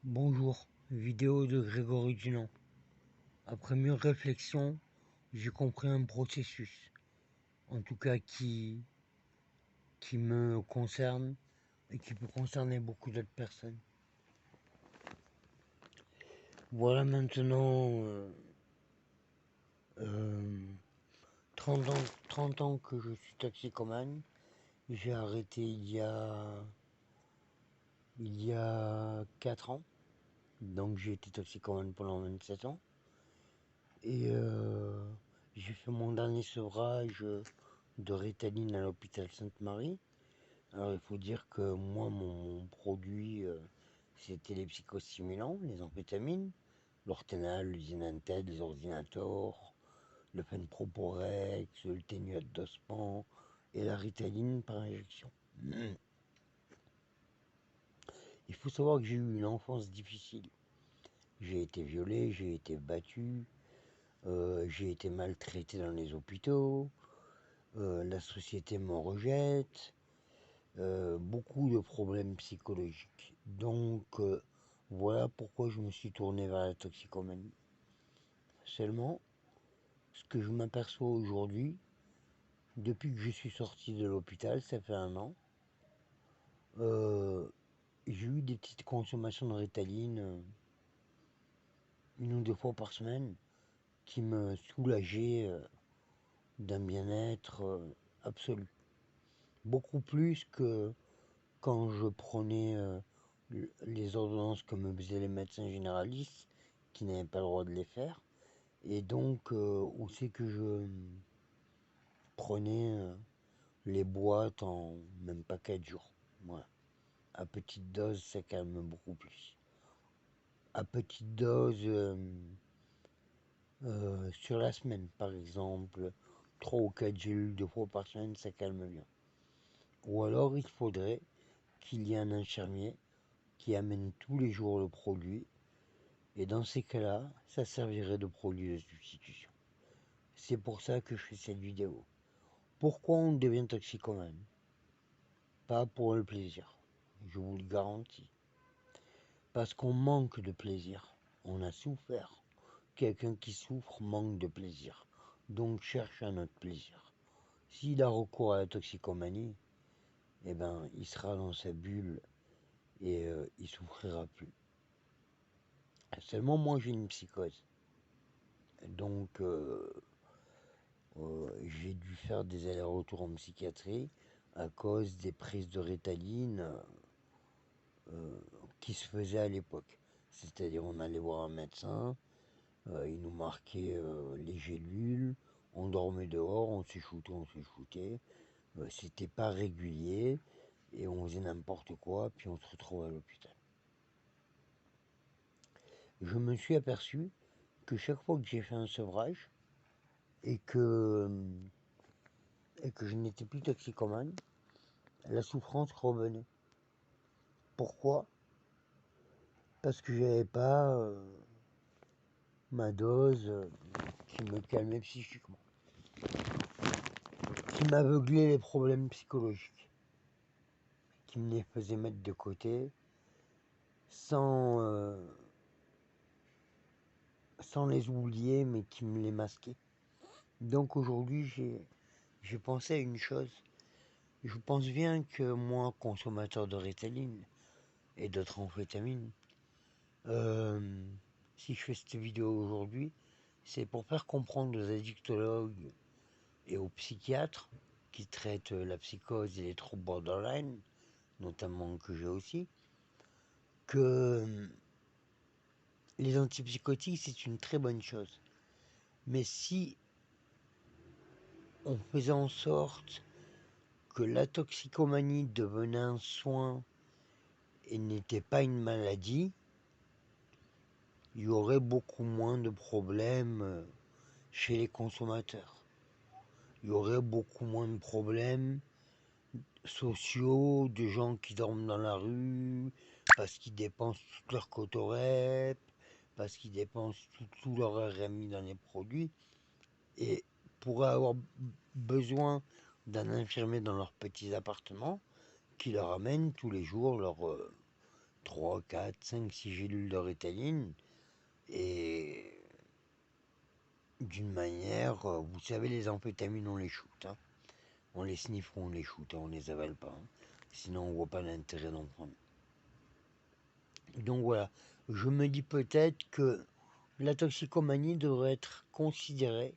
Bonjour, vidéo de Grégory Dunant. Après mûre réflexion, j'ai compris un processus, en tout cas qui me concerne et qui peut concerner beaucoup d'autres personnes. Voilà maintenant 30 ans que je suis toxicomane. J'ai arrêté il y a 4 ans, donc j'ai été toxicomane pendant 27 ans. Et j'ai fait mon dernier sevrage de Ritaline à l'hôpital Sainte-Marie. Alors il faut dire que moi, mon produit, c'était les psychostimulants, les amphétamines, l'Ortenal, le Zinanted, les ordinators, le Fenproporex, le Ténuate d'Ospan et la Ritaline par injection. Il faut savoir que j'ai eu une enfance difficile. J'ai été violé, j'ai été battu, j'ai été maltraité dans les hôpitaux, la société me rejette, beaucoup de problèmes psychologiques. Donc voilà pourquoi je me suis tourné vers la toxicomanie. Seulement, ce que je m'aperçois aujourd'hui, depuis que je suis sorti de l'hôpital, ça fait 1 an, j'ai eu des petites consommations de Ritaline 1 ou 2 fois par semaine qui me soulageaient d'un bien-être absolu. Beaucoup plus que quand je prenais les ordonnances que me faisaient les médecins généralistes qui n'avaient pas le droit de les faire. Et donc, où c'est que je prenais les boîtes en même pas 4 jours. Voilà. À petite dose, ça calme beaucoup plus. À petite dose, sur la semaine, par exemple, 3 ou 4 gélules 2 fois par semaine, ça calme bien. Ou alors, il faudrait qu'il y ait un infirmier qui amène tous les jours le produit. Et dans ces cas-là, ça servirait de produit de substitution. C'est pour ça que je fais cette vidéo. Pourquoi on devient toxicomane? Pas pour le plaisir, je vous le garantis. Parce qu'on manque de plaisir. On a souffert. Quelqu'un qui souffre manque de plaisir. Donc cherche un autre plaisir. S'il a recours à la toxicomanie, eh ben, il sera dans sa bulle et il souffrira plus. Seulement moi j'ai une psychose. Donc j'ai dû faire des allers-retours en psychiatrie à cause des prises de Ritaline qui se faisaient à l'époque. C'est-à-dire on allait voir un médecin, il nous marquait les gélules, on dormait dehors, on s'échoutait, c'était pas régulier et on faisait n'importe quoi, puis on se retrouvait à l'hôpital. Je me suis aperçu que chaque fois que j'ai fait un sevrage et que, je n'étais plus toxicomane, la souffrance revenait. Pourquoi? Parce que j'avais pas ma dose qui me calmait psychiquement, qui m'aveuglait les problèmes psychologiques, qui me les faisait mettre de côté sans les oublier, mais qui me les masquait. Donc aujourd'hui, j'ai pensé à une chose. Je pense bien que moi, consommateur de Ritaline et d'autres amphétamines, si je fais cette vidéo aujourd'hui, c'est pour faire comprendre aux addictologues et aux psychiatres qui traitent la psychose et les troubles borderline, notamment que j'ai aussi, que les antipsychotiques, c'est une très bonne chose. Mais si on faisait en sorte que la toxicomanie devenait un soin et n'était pas une maladie, il y aurait beaucoup moins de problèmes chez les consommateurs. Il y aurait beaucoup moins de problèmes sociaux, de gens qui dorment dans la rue, parce qu'ils dépensent toute leur cotorep, parce qu'ils dépensent tout leur RMI dans les produits, et pourraient avoir besoin d'un infirmier dans leurs petits appartements qui leur amène tous les jours 3, 4, 5, 6 gélules de Ritaline, et d'une manière, vous savez, les amphétamines, on les shoot, hein. On les sniffe, on les shoot, hein, on les avale pas, hein. Sinon on voit pas l'intérêt d'en prendre. Donc voilà, je me dis peut-être que la toxicomanie devrait être considérée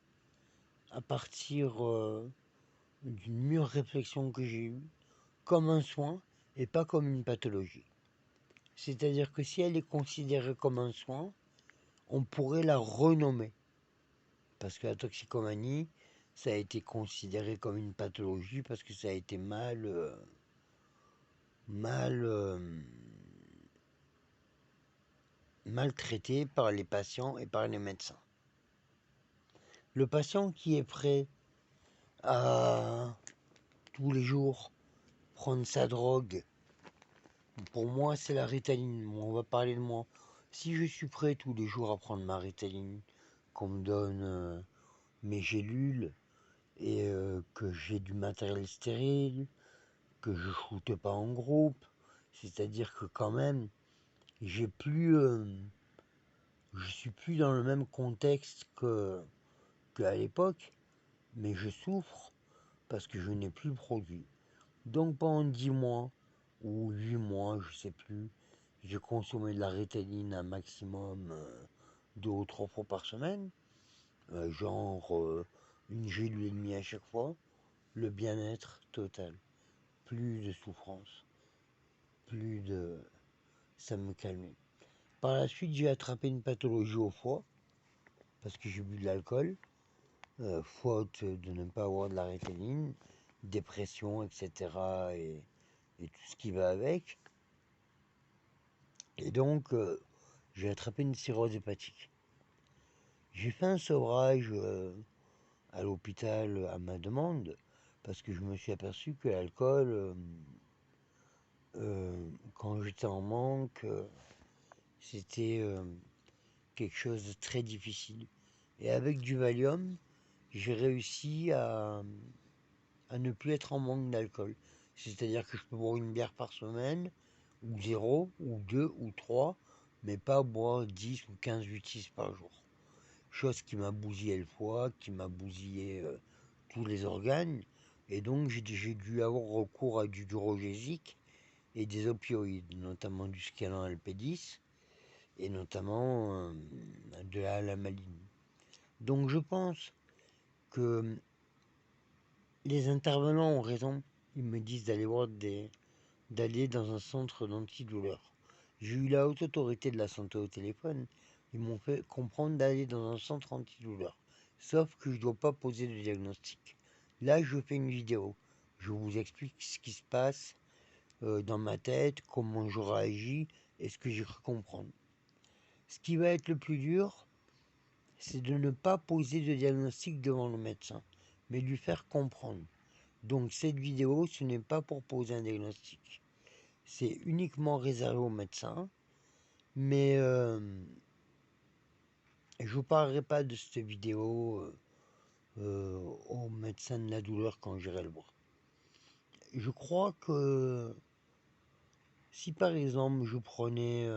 à partir d'une mûre réflexion que j'ai eue comme un soin et pas comme une pathologie. C'est-à-dire que si elle est considérée comme un soin, on pourrait la renommer. Parce que la toxicomanie, ça a été considéré comme une pathologie parce que ça a été maltraité par les patients et par les médecins. Le patient qui est prêt à tous les jours prendre sa drogue, pour moi c'est la Ritaline. On va parler de moi. Si je suis prêt tous les jours à prendre ma Ritaline, qu'on me donne mes gélules et que j'ai du matériel stérile, que je shoote pas en groupe, c'est-à-dire que quand même j'ai plus, je suis plus dans le même contexte qu'à l'époque, mais je souffre parce que je n'ai plus produit. Donc pendant 10 mois ou 8 mois, je sais plus, j'ai consommé de la Ritaline un maximum 2 ou 3 fois par semaine, une gélule et demie à chaque fois, le bien-être total, plus de souffrance, plus de... ça me calmait. Par la suite, j'ai attrapé une pathologie au foie, parce que j'ai bu de l'alcool, faute de ne pas avoir de la Ritaline, dépression, etc. Et tout ce qui va avec. Et donc, j'ai attrapé une cirrhose hépatique. J'ai fait un sevrage à l'hôpital à ma demande, parce que je me suis aperçu que l'alcool, quand j'étais en manque, c'était quelque chose de très difficile. Et avec du Valium, j'ai réussi à ne plus être en manque d'alcool. C'est-à-dire que je peux boire une bière par semaine, ou 0, ou 2, ou 3, mais pas boire 10 ou 15 U6 par jour. Chose qui m'a bousillé le foie, qui m'a bousillé tous les organes, et donc j'ai dû avoir recours à du durogésique et des opioïdes, notamment du Scalan LP10, et notamment de la lamaline. Donc je pense que les intervenants ont raison. Ils me disent d'aller dans un centre d'antidouleur. J'ai eu la haute autorité de la santé au téléphone. Ils m'ont fait comprendre d'aller dans un centre antidouleur. Sauf que je ne dois pas poser de diagnostic. Là, je fais une vidéo. Je vous explique ce qui se passe dans ma tête, comment je réagis et ce que j'ai cru comprendre. Ce qui va être le plus dur, c'est de ne pas poser de diagnostic devant le médecin, mais lui faire comprendre. Donc cette vidéo, ce n'est pas pour poser un diagnostic. C'est uniquement réservé aux médecins, mais je ne parlerai pas de cette vidéo au médecin de la douleur quand j'irai le voir. Je crois que si par exemple je prenais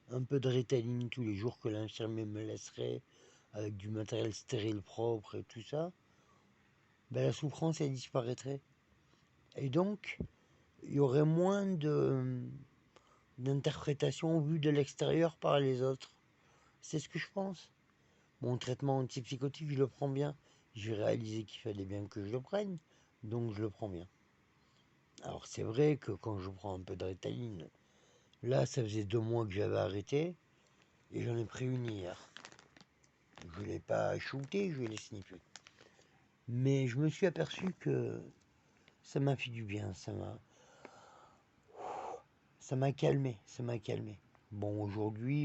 un peu de Ritaline tous les jours que l'infirmier me laisserait avec du matériel stérile propre et tout ça, ben la souffrance elle disparaîtrait. Et donc il y aurait moins d'interprétation vue de l'extérieur par les autres. C'est ce que je pense. Mon traitement antipsychotique, je le prends bien. J'ai réalisé qu'il fallait bien que je le prenne, donc je le prends bien. Alors c'est vrai que quand je prends un peu de Ritaline, là ça faisait 2 mois que j'avais arrêté, et j'en ai pris une hier. Je ne l'ai pas shooté, je l'ai sniffé. Mais je me suis aperçu que ça m'a fait du bien, ça m'a calmé, ça m'a calmé. Bon, aujourd'hui,